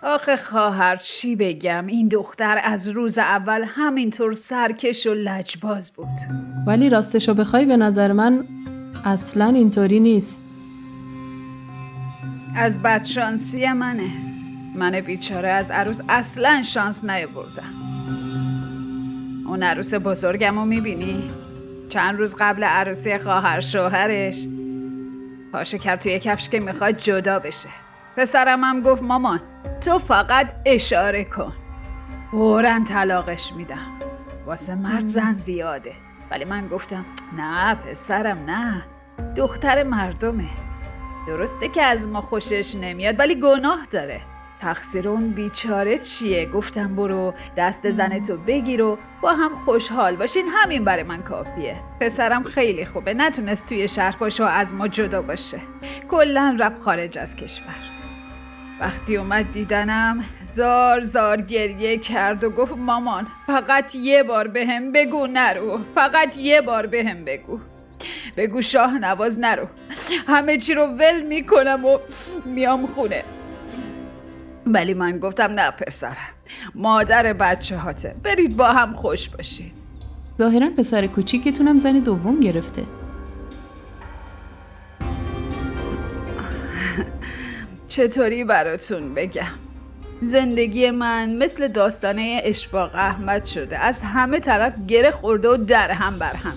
آخه خواهر چی بگم، این دختر از روز اول همینطور سرکش و لجباز بود. ولی راستشو بخوای به نظر من اصلا اینطوری نیست. از بدشانسی منه. من بیچاره از عروس اصلا شانس نیاوردم. اون عروس بزرگمو میبینی؟ چند روز قبل عروسی خواهر شوهرش پاشه کرد توی کفش که میخواد جدا بشه. پسرم هم گفت مامان تو فقط اشاره کن، فوراً طلاقش میدم. واسه مرد زن زیاده. ولی من گفتم نه پسرم، نه، دختر مردمه. درسته که از ما خوشش نمیاد ولی گناه داره. تقصیر اون بیچاره چیه؟ گفتم برو دست زنتو بگیر و با هم خوشحال باشین، همین برای من کافیه. پسرم خیلی خوبه، نتونست توی شهر باشه و از ما جدا باشه، کلن رفت خارج از کشور. وقتی اومد دیدنم زار زار گریه کرد و گفت مامان فقط یه بار بهم بگو نرو، فقط یه بار بهم بگو شاه نواز نرو، همه چی رو ول میکنم و میام خونه. ولی من گفتم نه پسرم، مادر بچه هاته، برید با هم خوش باشید. ظاهرا پسر کوچیکتونم زن دوم گرفته. چطوری براتون بگم؟ زندگی من مثل داستانه اشفاق احمد شده، از همه طرف گره خورده و در هم بر همه.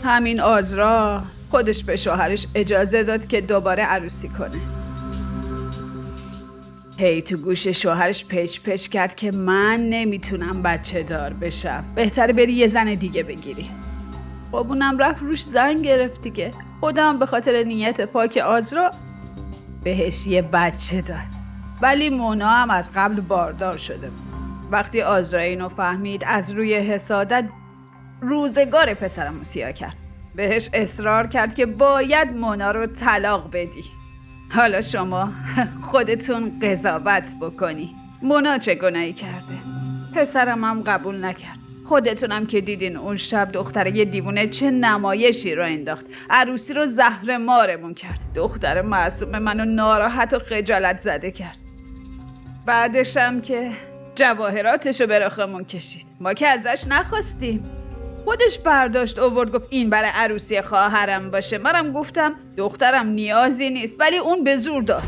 همین آزرا خودش به شوهرش اجازه داد که دوباره عروسی کنه. هی تو گوش شوهرش پچ پچ کرد که من نمیتونم بچه دار بشم، بهتره بری یه زن دیگه بگیری. خب اونم رفت روش زن گرفت دیگه. خودم به خاطر نیت پاک آزرا بهش یه بچه داد. ولی مونا هم از قبل باردار شده بود. وقتی آزرا اینو فهمید از روی حسادت روزگار پسرم رو سیاه کرد. بهش اصرار کرد که باید مونا رو طلاق بدی. حالا شما خودتون قضاوت بکنی مونا چه گناهی کرده. پسرم هم قبول نکرد. خودتونم که دیدین اون شب دختره یه دیوونه چه نمایشی رو انداخت، عروسی رو زهر مارمون کرد. دختر معصوم منو ناراحت و خجالت زده کرد. بعدش هم که جواهراتشو به رخمون کشید، ما که ازش نخواستیم. خودش برداشت آورد گفت این برای عروسی خواهرم باشه. منم گفتم دخترم نیازی نیست، ولی اون به زور داد.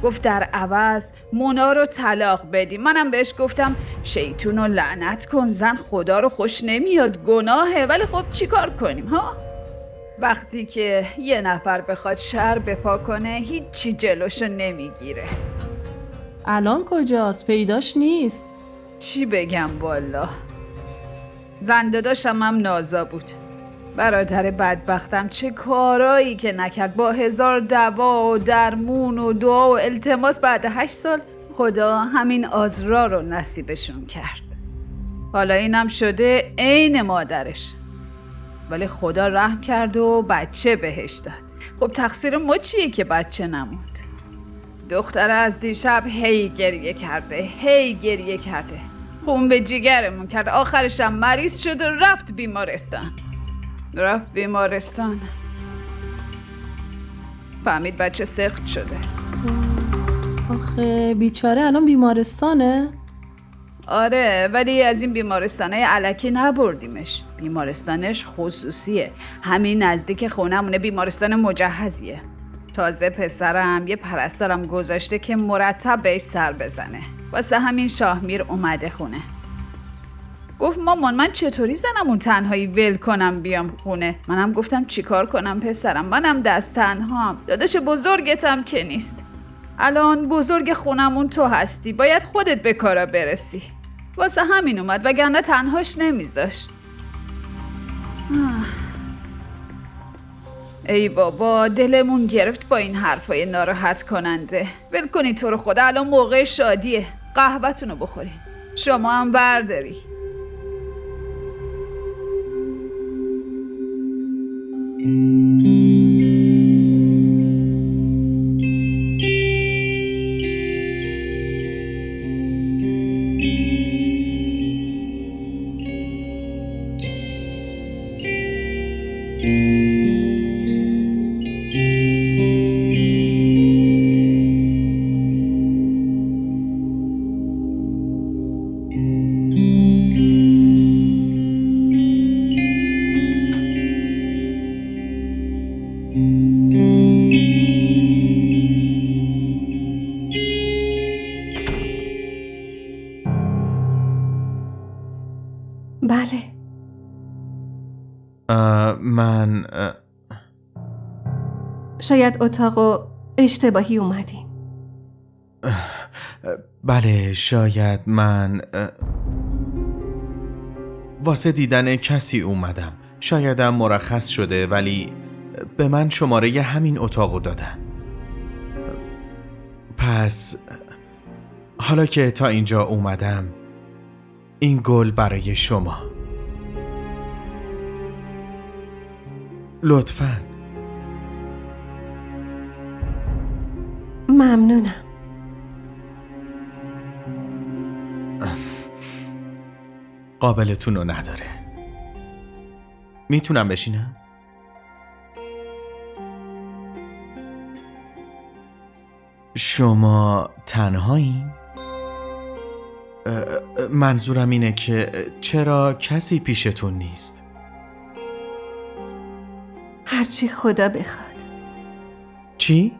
گفت در عوض مونا رو طلاق بدیم. منم بهش گفتم شیطون رو لعنت کن، زن خدا رو خوش نمیاد، گناهه. ولی خب چی کار کنیم ها؟ وقتی که یه نفر بخواد شر بپا کنه هیچی جلوشو نمیگیره. الان کجاست؟ پیداش نیست. چی بگم والا. زن داداشم هم نازا بود. برادر بدبختم چه کارایی که نکرد، با 1000 دوا و درمون و دعا و التماس بعد 8 سال خدا همین آزرا رو نصیبشون کرد. حالا اینم شده عین مادرش. ولی خدا رحم کرد و بچه بهش داد. خب تقصیر ما چیه که بچه نموند؟ دختره از دیشب هی گریه کرده. خون به جیگرمون کرد. آخرشم مریض شد و رفت بیمارستان. فهمید بچه سقط شده. آخه بیچاره الان بیمارستانه؟ آره، ولی از این بیمارستانه الکی نبردیمش. بیمارستانش خصوصیه، همین نزدیک خونمونه، بیمارستان مجهزیه. تازه پسرم یه پرستارم گذاشته که مرتب بهش سر بزنه. واسه همین شاهمیر اومده خونه. گفت مامان من چطوری زنمون تنهایی ول کنم بیام خونه؟ منم گفتم چیکار کنم پسرم، منم دست تنهام، داداش بزرگتم که نیست. الان بزرگ خونمون تو هستی، باید خودت به کارا برسی. واسه همین اومد، وگرنه تنهاش نمیذاشت. ای بابا دلمون گرفت با این حرفای ناراحت کننده. ول کنی تو رو خدا، الان موقع شادیه، قهوه‌تونو بخورین. شما هم برداری. من شاید اتاقو اشتباهی اومدین. بله شاید من واسه دیدن کسی اومدم. شایدم مرخص شده ولی به من شماره همین اتاقو دادن. پس حالا که تا اینجا اومدم این گل برای شما. لطفاً. ممنونم. قابلتون رو نداره. میتونم بشینم؟ شما تنهایی؟ منظورم اینه که چرا کسی پیشتون نیست؟ هرچی خدا بخواد. چی؟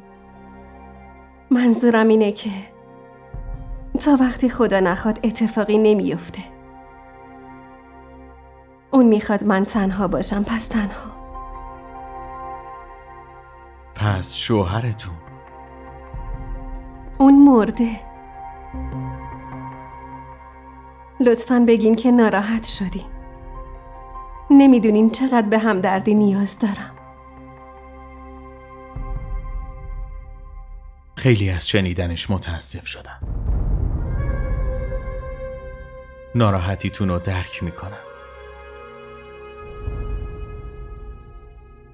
منظورم اینه که تا وقتی خدا نخواد اتفاقی نمیفته. اون میخواد من تنها باشم، پس تنها. پس شوهرتون؟ اون مرده. لطفاً بگین که ناراحت شدین. نمیدونین چقدر به همدردی نیاز دارم. خیلی از شنیدنش متاسف شدم. ناراحتیتون رو درک میکنم.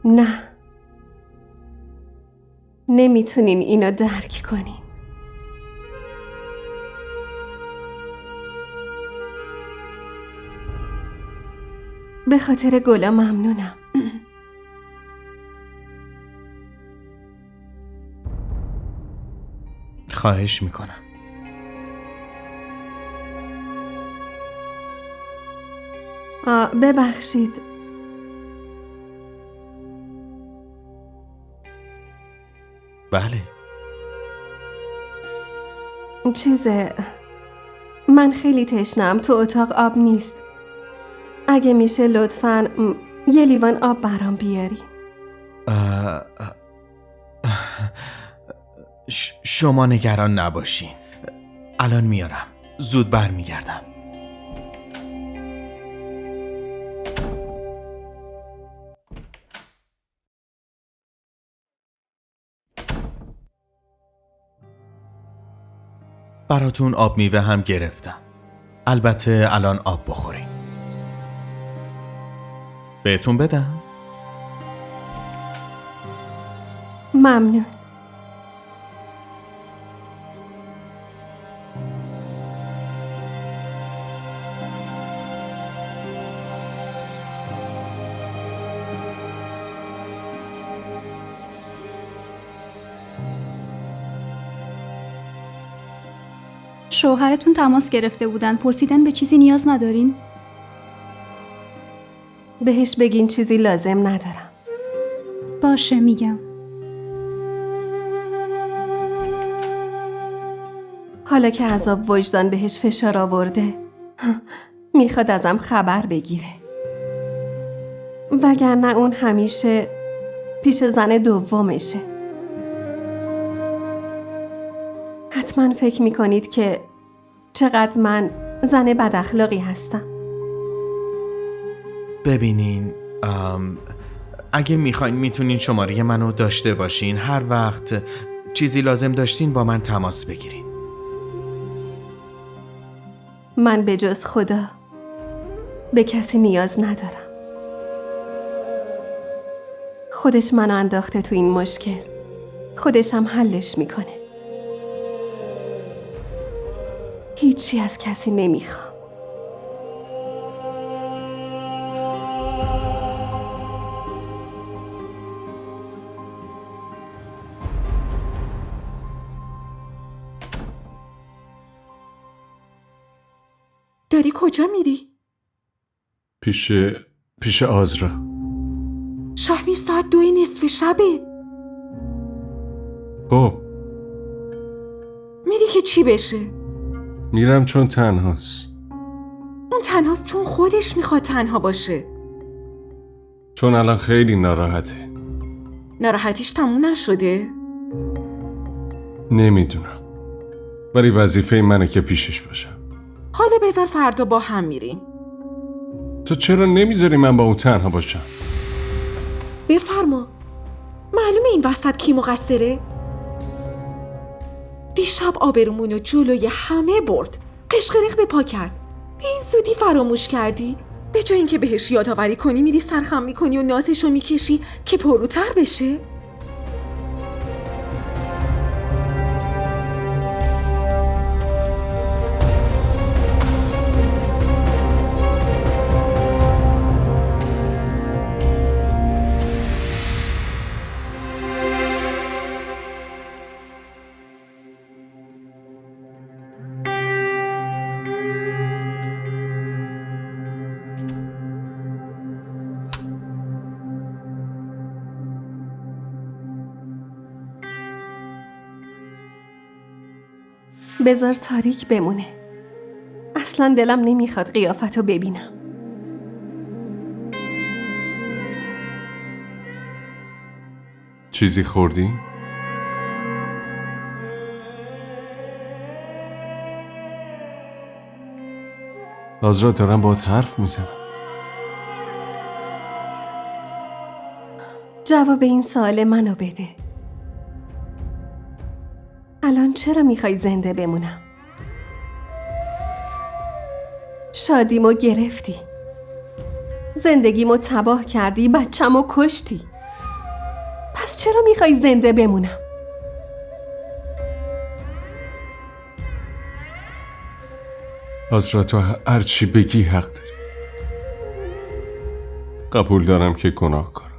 نه، نمیتونین اینو درک کنین. به خاطر گلا ممنونم. خواهش میکنم. ببخشید. بله. من خیلی تشنم. تو اتاق آب نیست. اگه میشه لطفاً یه لیوان آب برام بیاری. شما نگران نباشین. الان میارم. زود برمیگردم. براتون آب میوه هم گرفتم. البته الان آب بخورین. بهتون بدم؟ ممنون. شوهرتون تماس گرفته بودن، پرسیدن به چیزی نیاز ندارین؟ بهش بگین چیزی لازم ندارم. باشه میگم. حالا که عذاب وجدان بهش فشار آورده میخواد ازم خبر بگیره. وگرنه اون همیشه پیش زن دومشه. حتما فکر میکنید که چقدر من زن بد اخلاقی هستم. ببینین اگه میخواین میتونین شماره منو داشته باشین. هر وقت چیزی لازم داشتین با من تماس بگیرین. من به جز خدا به کسی نیاز ندارم. خودش منو انداخته تو این مشکل. خودش هم حلش میکنه. هیچی از کسی نمیخوام. داری کجا میری؟ پیش آزرا. شهمیر ساعت 2:00 شبه. خب میری که چی بشه؟ میرم چون تنهاست. اون تنهاست چون خودش میخواد تنها باشه. چون الان خیلی ناراحته. ناراحتیش تموم نشده؟ نمیدونم، ولی وظیفه منه که پیشش باشم. حالا بذار فردا با هم میریم. تو چرا نمیذاری من با اون تنها باشم؟ بفرما. معلومه این وسط کی مقصره؟ دیشب آبرومونو جلوی همه برد. قشقرق به پا کرد. به این زودی فراموش کردی؟ به جای اینکه بهش یادآوری کنی میری سرخم میکنی و نازشو میکشی که پروتر بشه؟ بذار تاریک بمونه. اصلا دلم نمیخواد قیافتو ببینم. چیزی خوردی؟ آزرا، دارم باهات حرف میزنم. جواب این سوال منو بده. الان چرا میخوای زنده بمونم؟ شادیمو گرفتی. زندگیمو تباه کردی، بچه‌مو کشتی. پس چرا میخوای زنده بمونم؟ آزرا، تو هر چی بگی حق داری. قبول دارم که گناهکارم،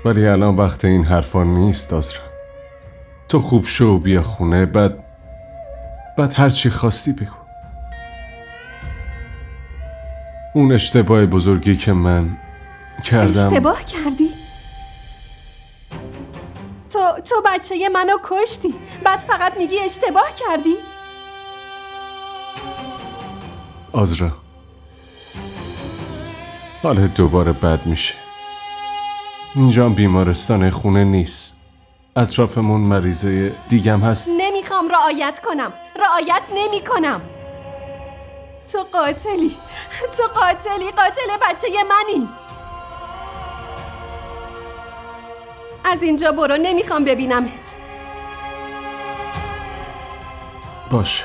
ولی الان وقت این حرفا نیست. آزرا، تو خوب شو و بیا خونه، بعد هر چی خواستی بگو. اون اشتباه بزرگی که من کردم. اشتباه کردی؟ تو بچه منو کشتی، بعد فقط میگی اشتباه کردی؟ آزرا، حالت دوباره بد میشه. اینجا بیمارستان، خونه نیست. اطرافمون مریضه دیگم هست. نمیخوام رعایت کنم. رعایت نمی کنم. تو قاتلی. قاتل بچه منی. از اینجا برو، نمیخوام ببینمت. باشه،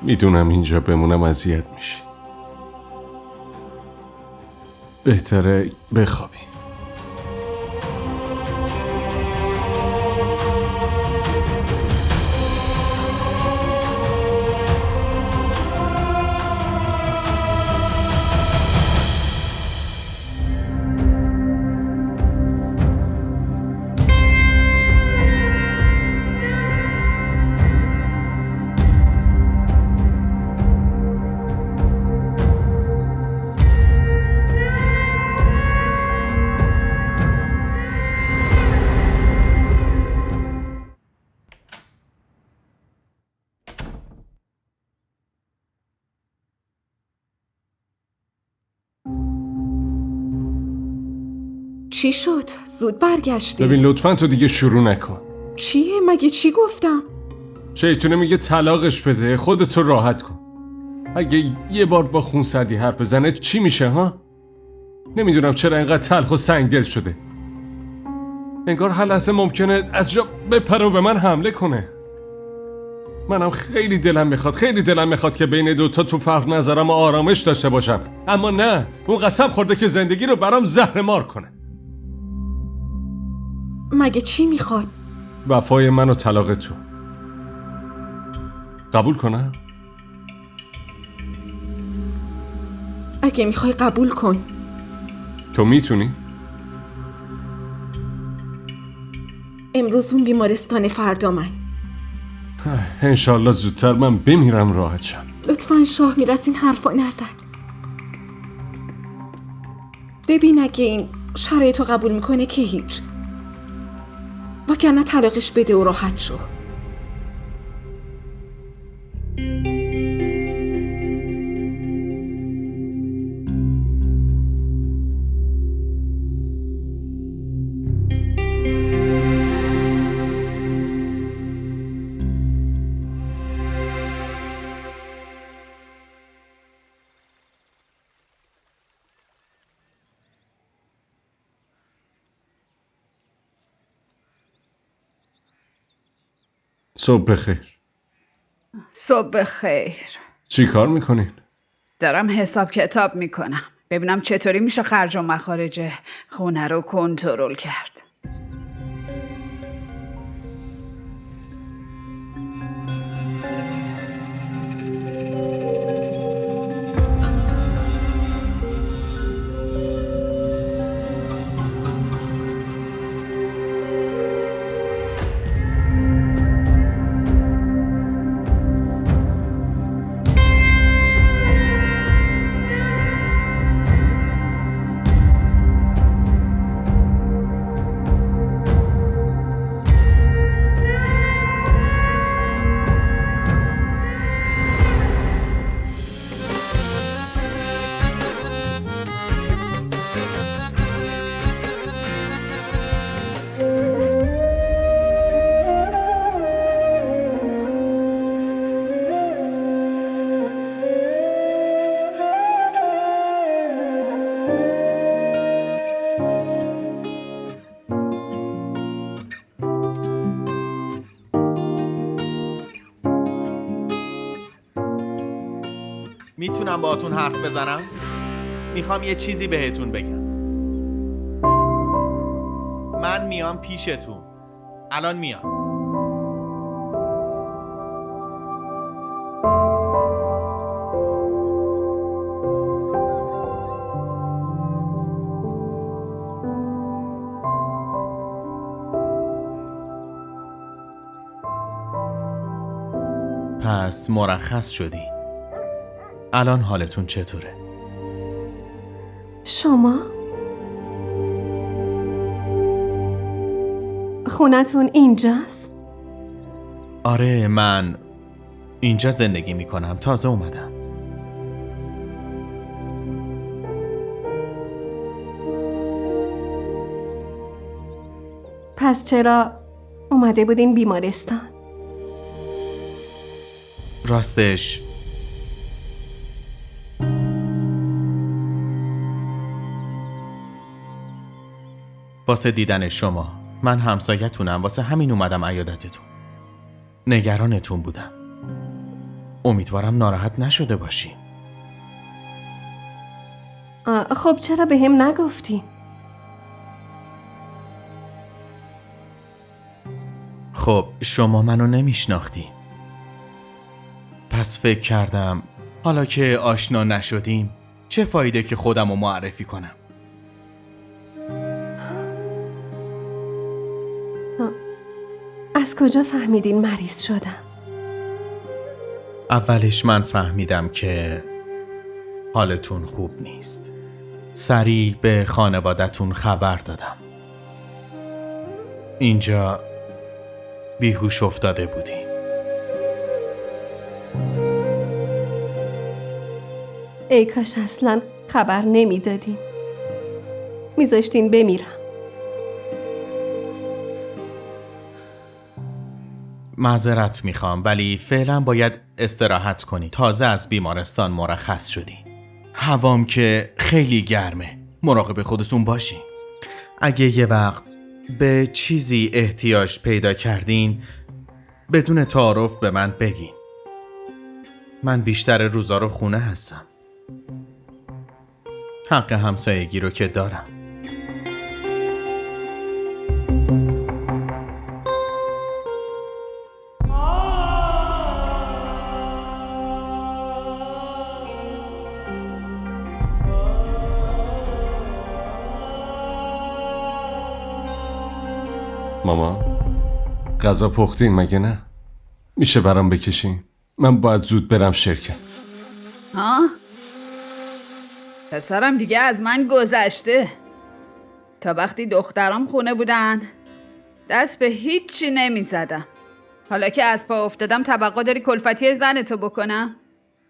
میدونم اینجا بمونم اذیت میشه. بهتره بخوابی. چی شد؟ زود برگشتی. ببین لطفاً تو دیگه شروع نکن. چیه؟ مگه چی گفتم؟ شیطونه میگه طلاقش بده، خودتو راحت کن. اگه یه بار با خونسردی حرف بزنه چی میشه ها؟ نمیدونم چرا اینقدر تلخ و سنگدل شده. انگار هر لحظه ممکنه از جا بپره و به من حمله کنه. منم خیلی دلم میخواد که بین دوتا تو فرق نظرم و آرامش داشته باشم، اما نه، اون قسم خورده که زندگی رو برام زهرمار کنه. مگه چی میخواد؟ وفای من و طلاق تو. قبول کنم؟ اگه میخوای قبول کن. تو میتونی؟ امروز اون بیمارستان، فردا من. انشالله زودتر من بمیرم راحت شم. لطفاً شاه میرس این حرفا نزن. ببین اگه این شرایطو قبول میکنه که هیچ، وگرنه طلاقش بده و راحت شو. صبح بخیر. صبح بخیر. چی کار میکنین؟ دارم حساب کتاب میکنم. ببینم چطوری میشه خرج و مخارج خونه رو کنترل کرد. میتونم باهاتون حرف بزنم؟ میخوام یه چیزی بهتون بگم. من میام پیشتون. الان میام. پس مرخص شدی. الان حالتون چطوره؟ شما؟ خونتون اینجاست؟ آره، من اینجا زندگی میکنم. تازه اومدم. پس چرا اومده بودین بیمارستان؟ راستش واسه دیدن شما. من همسایتونم، واسه همین اومدم عیادتتون. نگرانتون بودم. امیدوارم ناراحت نشده باشی. خب چرا به هم نگفتی؟ خب شما منو نمیشناختی. پس فکر کردم حالا که آشنا نشدیم چه فایده که خودمو معرفی کنم. از کجا فهمیدین مریض شدم؟ اولش من فهمیدم که حالتون خوب نیست. سریع به خانوادتون خبر دادم. اینجا بیهوش افتاده بودی. ای کاش اصلا خبر نمیدادین. میذاشتین بمیرم. معذرت میخوام، ولی فعلا باید استراحت کنی. تازه از بیمارستان مرخص شدی. هوام که خیلی گرمه. مراقب خودتون باشین. اگه یه وقت به چیزی احتیاج پیدا کردین بدون تعارف به من بگین. من بیشتر روزا رو خونه هستم. حق همسایگی رو که دارم. ماما غذا پختین مگه نه؟ میشه برام بکشین؟ من باید زود برم شرکت. ها؟ پسرم دیگه از من گذشته. تا وقتی دخترام خونه بودن دست به هیچی نمی زدم. حالا که از پا افتادم توقع داری کلفتی زنتو بکنم؟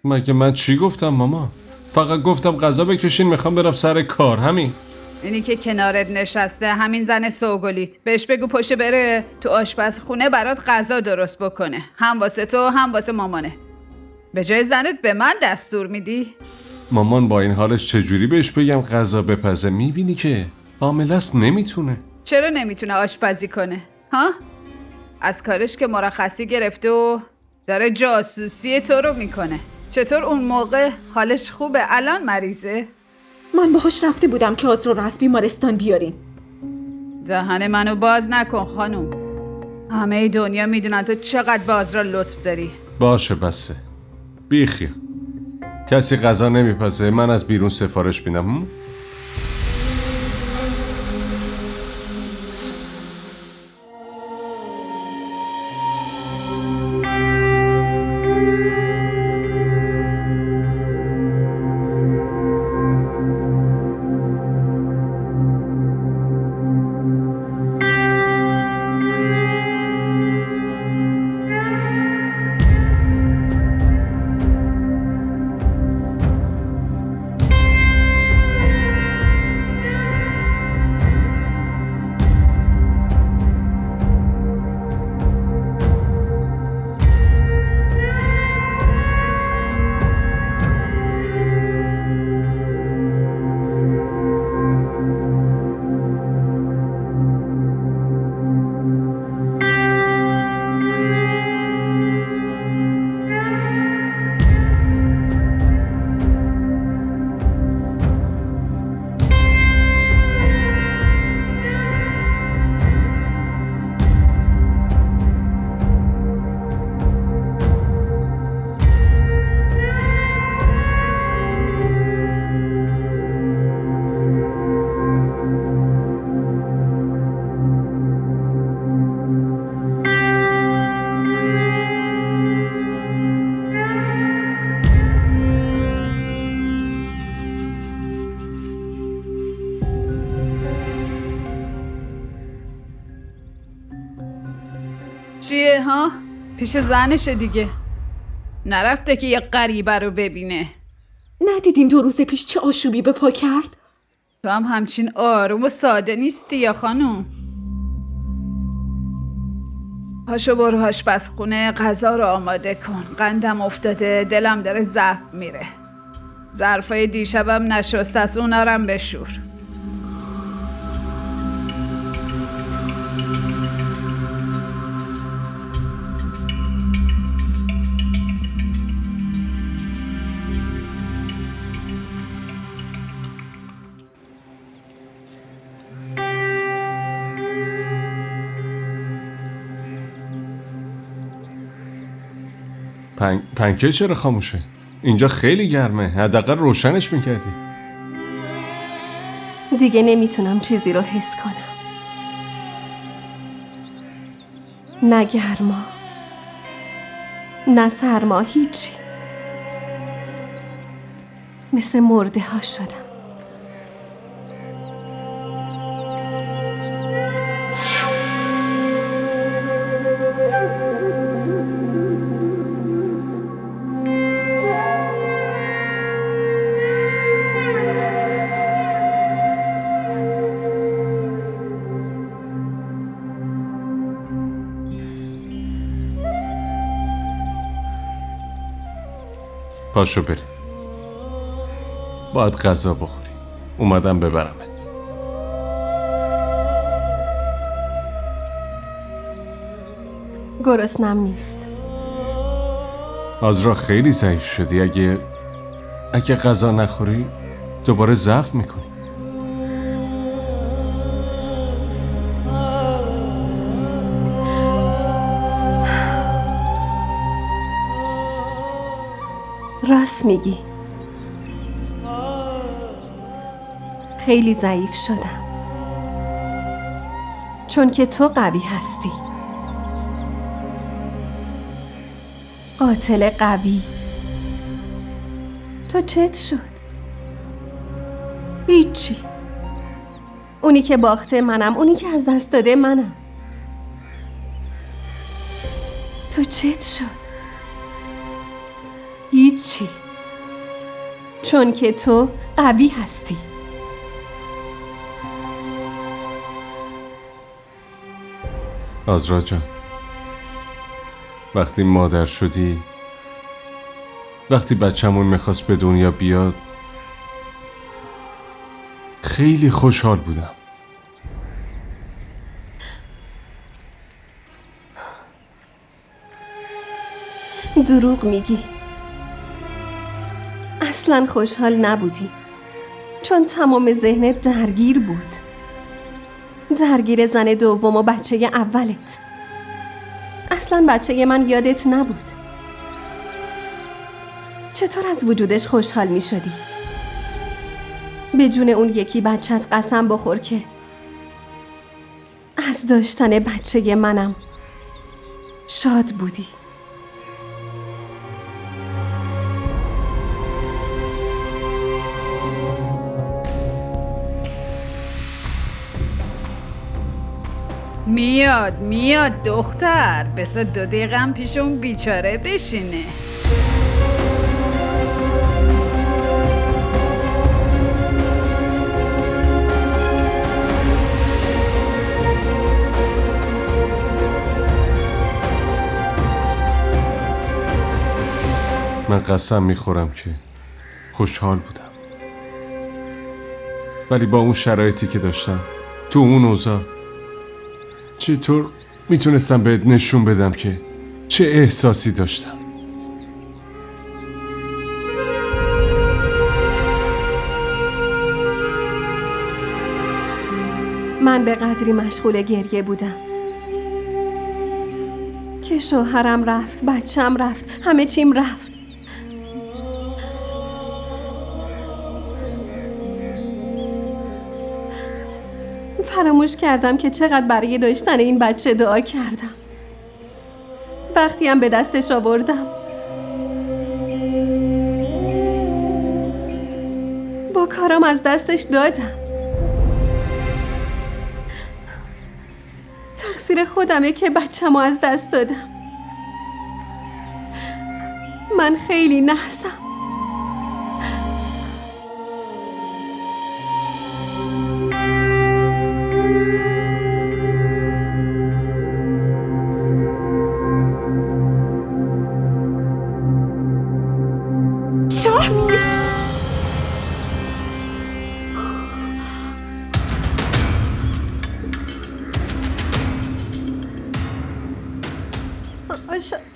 مگه من چی گفتم ماما؟ فقط گفتم غذا بکشین، میخوام برم سر کار، همین. اینی که کنارت نشسته همین زن سوگلیت، بهش بگو پشه بره تو آشپزخونه برات غذا درست بکنه، هم واسه تو هم واسه مامانت. به جای زنت به من دستور میدی؟ مامان با این حالش چجوری بهش بگم غذا بپزه؟ میبینی که حامله است، نمیتونه. چرا نمیتونه آشپزی کنه؟ ها؟ از کارش که مرخصی گرفته و داره جاسوسی تو رو میکنه. چطور اون موقع حالش خوبه؟ الان مریضه؟ من باهاش رفته بودم که آزرا رو از بیمارستان بیاریم. دهن منو باز نکن خانوم. همه دنیا میدونن تو چقدر به آزرا لطف داری. باشه بسه. بیخیال. کسی غذا نمیپزه، من از بیرون سفارش میدم. چیه ها؟ پیش زنشه دیگه. نرفته که یه غریبه رو ببینه. ندیدین 2 روز پیش چه آشوبی به پا کرد؟ تو هم همچین آروم و ساده نیستی یا خانوم. پاشو برو آشپزخونه غذا رو آماده کن. قندم افتاده، دلم داره ضعف میره. ظرفای دیشبم نشست، از اونا رم بشور. پنکه چرا خاموشه؟ اینجا خیلی گرمه، حداقل روشنش میکردی. دیگه نمیتونم چیزی رو حس کنم. نه گرما، نه سرما، هیچی. مثل مرده ها شدم. پاشو بریم. باید غذا بخوری. اومدم ببرمت. گرسنم نیست. آزرا خیلی ضعیف شدی. اگه غذا نخوری دوباره ضعف میکنی. راست میگی. خیلی ضعیف شدم. چون که تو قوی هستی. قاتل قوی. تو چت شد؟ هیچی. اونی که باخته منم، اونی که از دست داده منم. تو چت شد؟ هیچی. چون که تو قوی هستی. آزرا جان، وقتی مادر شدی، وقتی بچه‌مون میخواست به دنیا بیاد، خیلی خوشحال بودم. دروغ میگی. اصلا خوشحال نبودی، چون تمام ذهنت درگیر بود. درگیر زن دوم و بچه اولت. اصلا بچه من یادت نبود. چطور از وجودش خوشحال می شدی؟ به جون اون یکی بچت قسم بخور که از داشتن بچه منم شاد بودی. میاد دختر، بذار 2 دقیقه هم پیش اون بیچاره بشینه. من قسم میخورم که خوشحال بودم، ولی با اون شرایطی که داشتم تو اون اوضاع چطور میتونستم بهت نشون بدم که چه احساسی داشتم؟ من به قدری مشغول گریه بودم که شوهرم رفت، بچم رفت، همه چیم رفت. فراموش کردم که چقدر برای داشتن این بچه دعا کردم. وقتی هم به دستش آوردم با کارم از دستش دادم. تقصیر خودمه که بچه‌مو از دست دادم. من خیلی نحسم. شاهمیر،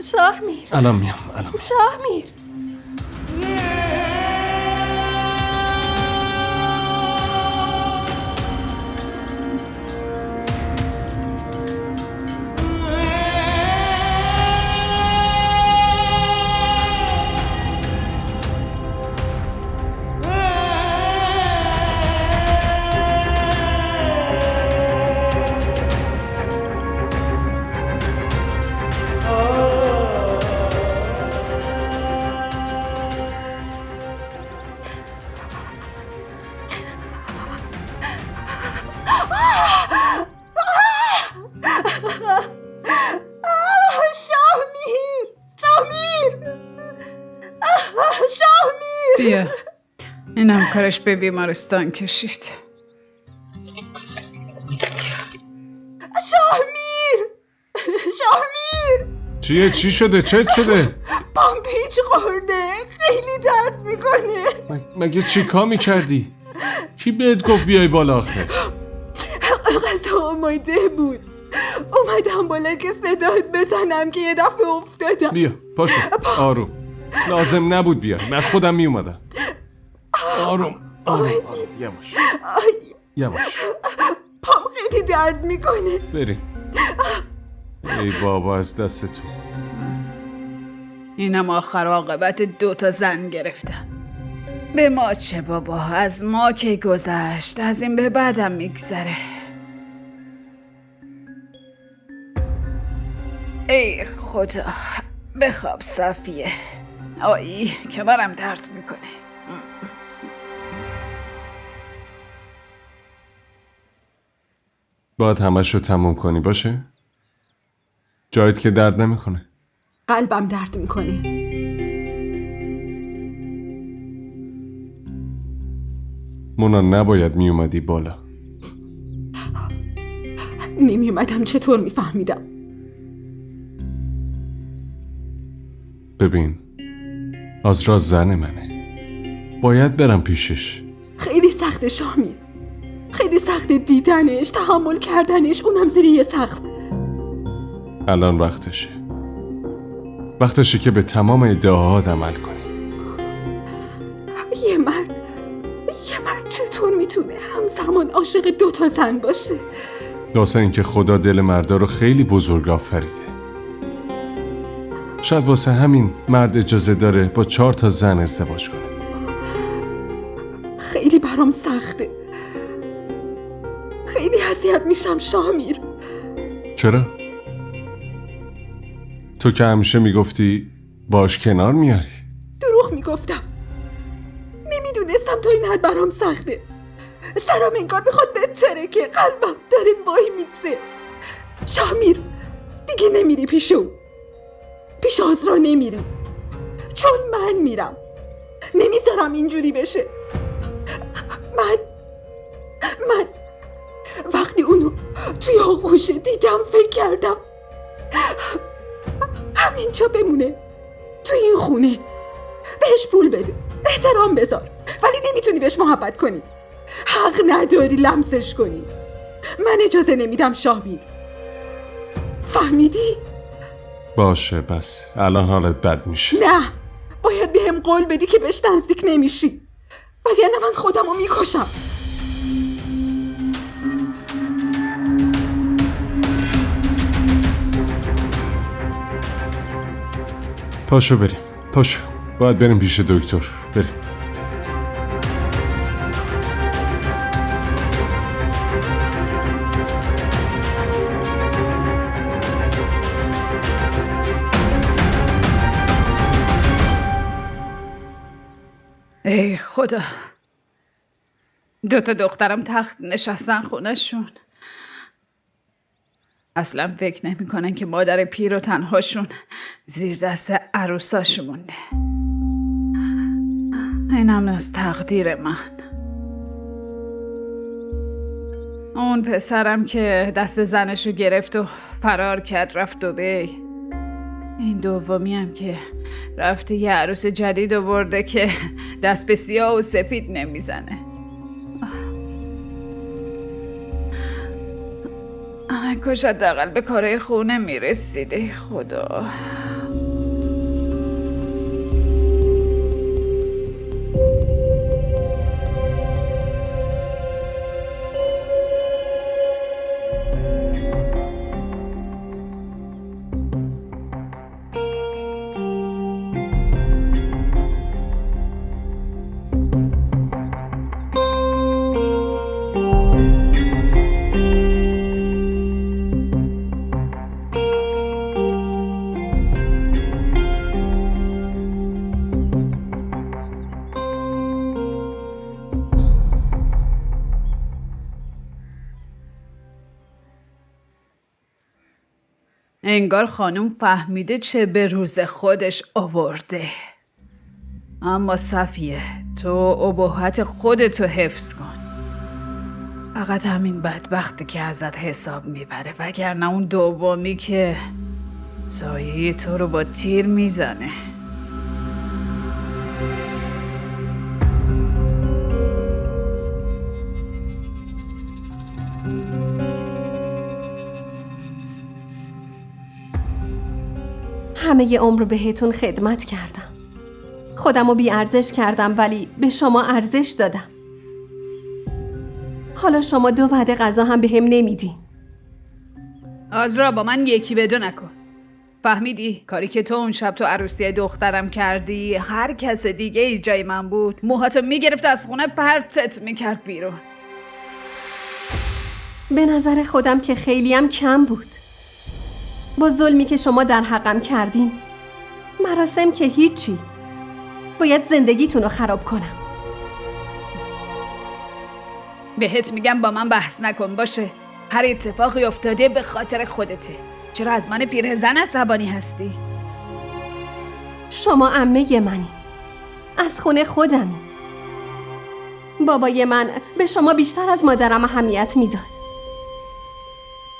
شاهمیر، الان میام. شاهمیر. بیا، اینم کارش به بیمارستان کشید. شاهمیر، چی شده؟ چت شده؟ پام پیچ خورده، خیلی درد میکنه. مگه چی کار میکردی؟ کی بهت گفت بیای بالا آخه؟ غذا آماده بود، اومدم بالا که صدات بزنم که یه دفعه افتادم. بیا پاشو، آروم. لازم نبود بیای، من خودم میومدم. آروم. یواش. پام خیلی درد میکنه. بریم. ای بابا از دست تو. اینم آخر عاقبت 2 زن گرفتن. به ما چه بابا، از ما که گذشت، از این به بعدم میگذره. ای خدا، بخواب صفیه. آی کمرم درد میکنه. باید همش رو تموم کنی باشه؟ جایت که درد نمیکنه. قلبم درد میکنه. مونا نباید میومدی بالا. نمیومدم چطور میفهمیدم؟ ببین، آزرا زن منه، باید برم پیشش. خیلی سخته شاهمیر، خیلی سخته دیدنش، تحمل کردنش، اونم زیر یه سقف. الان وقتشه. وقتشه که به تمام ادعاهات عمل کنی. یه مرد چطور میتونه همزمان عاشق 2 زن باشه؟ واسه اینکه خدا دل مردا رو خیلی بزرگ آفریده. شاید واسه همین مرد اجازه داره با 4 زن ازدواج کنه. خیلی برام سخته. خیلی اذیت میشم شامیر. چرا؟ تو که همیشه میگفتی باش کنار میای. دروغ میگفتم. نمیدونستم تا این حد برام سخته. سرم انگار بخواد بتره که قلبم داره وای میسته. شامیر دیگه نمیری پیش او. پیش آزرا نمیری. چون من میرم. نمیذارم اینجوری بشه. من وقتی اونو توی آغوشه دیدم فکر کردم همینجا بمونه. توی این خونه. بهش پول بده. احترام بذار. ولی نمیتونی بهش محبت کنی. حق نداری لمسش کنی. من اجازه نمیدم شامیر. فهمیدی؟ باشه بس الان حالت بد میشه. نه باید بهم قول بدی که بهش نزدیک نمیشی، وگرنه من خودمو میکشم. پاشو بریم. پاشو باید بریم پیش دکتر. بریم. ای خدا، 2 دخترم تخت نشستن خونه‌شون. اصلا فکر نمی‌کنن که مادر پیر و تنهاشون زیر دست عروساشون مونده. اینم از تقدیر من. اون پسرم که دست زنشو گرفت و فرار کرد رفت دبی. این دومی هم که رفته یه عروس جدید آورده که دست به سیاه و سفید نمیزنه. کاش حداقل به کارهای خونه میرسیده. خدا. انگار خانم فهمیده چه به روز خودش آورده. اما صفیه، تو ابهت خودتو حفظ کن. فقط همین بدبختی که ازت حساب میبره، وگرنه اون دومی که سایه تو رو با تیر میزنه. همه عمر بهتون خدمت کردم. خودمو بی ارزش کردم ولی به شما ارزش دادم. حالا شما 2 وعده غذا هم بهم نمیدین. آزرا، با من 1 به 2 نکن. فهمیدی؟ کاری که تو اون شب تو عروسی دخترم کردی، هر کس دیگه ای جای من بود موهاتو میگرفت از خونه پرتت میکرد بیرون. به نظر خودم که خیلی هم کم بود. با ظلمی که شما در حقم کردین، مراسم که هیچی. باید زندگیتون رو خراب کنم. بهت میگم با من بحث نکن باشه. هر اتفاقی افتاده به خاطر خودته. چرا از من پیرزن عصبانی هستی؟ شما عمه منی. از خونه خودمی. بابای من به شما بیشتر از مادرم اهمیت میداد.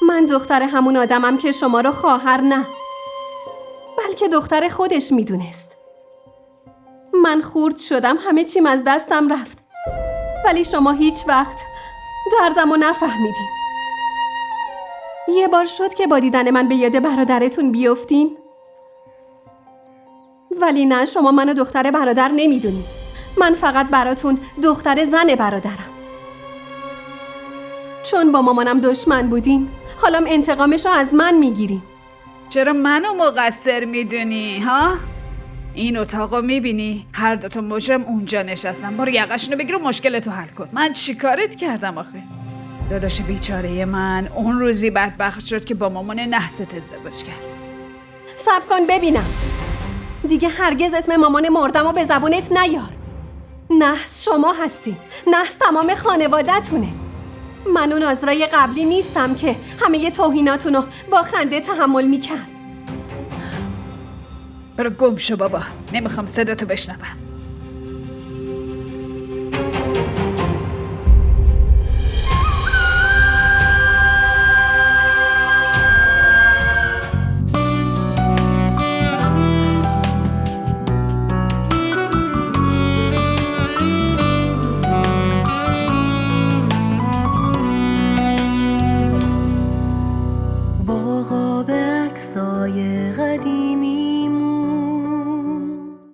من دختر همون آدمم که شما رو خواهر نه، بلکه دختر خودش میدونست. من خورد شدم، همه چیم از دستم رفت، ولی شما هیچ وقت دردمو نفهمیدین. یه بار شد که با دیدن من به یاد برادرتون بیفتین؟ ولی نه، شما منو دختر برادر نمیدونی. من فقط براتون دختر زن برادرم. چون با مامانم دشمن بودین، حالا انتقامشو از من میگیرین. چرا منو مقصر میدونی ها؟ این اتاقو میبینی؟ هر دوتا مجرم اونجا نشستن. برو یقشونو بگیر و مشکلتو حل کن. من چیکارت کردم آخه؟ داداش بیچاره من اون روزی بدبخت شد که با مامان نحست ازدواج کرد. صبر کن ببینم. دیگه هرگز اسم مامان مردمو به زبونت نیار. نحس شما هستین. نحس تمام خانواده‌تونه. من اون عذرای قبلی نیستم که همه توهیناتونو با خنده تحمل میکرد. برو گم شو بابا. نمیخوام صداتو بشنوم. با قاب عکسای قدیمی